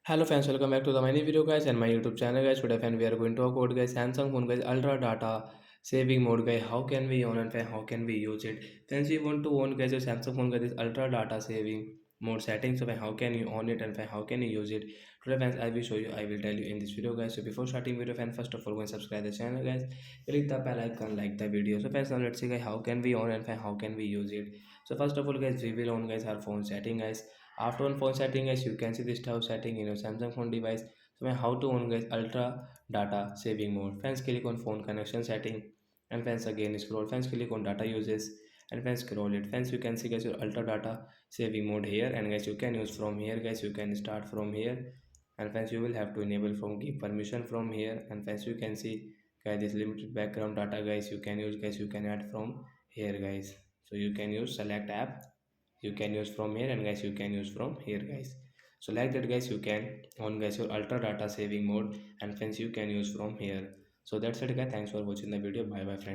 Hello fans, welcome back to the my new video guys and my YouTube channel guys. Today fan we are going to talk about guys Samsung phone guys ultra data saving mode guys. How can we on and how can we use it? Fans we want to on guys your Samsung phone guys this ultra data saving mode settings. So how can you on it and how can you use it? Today fans I will show you. I will tell you in this video guys. So before starting video fan first of all go and subscribe the channel guys. Click the bell icon like the video. So fans now let's see guys how can we on and how can we use it. So first of all guys we will on guys our phone setting guys. After on phone setting guys you can see this tab setting in your Samsung phone device. So how to on guys ultra data saving mode. Fans click on phone connection setting and fans again scroll. Fans click on data uses and fans scroll it. Fans you can see guys your ultra data saving mode here, and guys you can use from here guys, you can start from here, and fans you will have to enable from give permission from here, and fans you can see guys this limited background data guys you can use guys, you can add from here guys. So you can use select app, you can use from here, and guys you can use from here guys. So like that guys you can on guys your ultra data saving mode, and friends you can use from here. So that's it guys, thanks for watching the video, bye bye friends.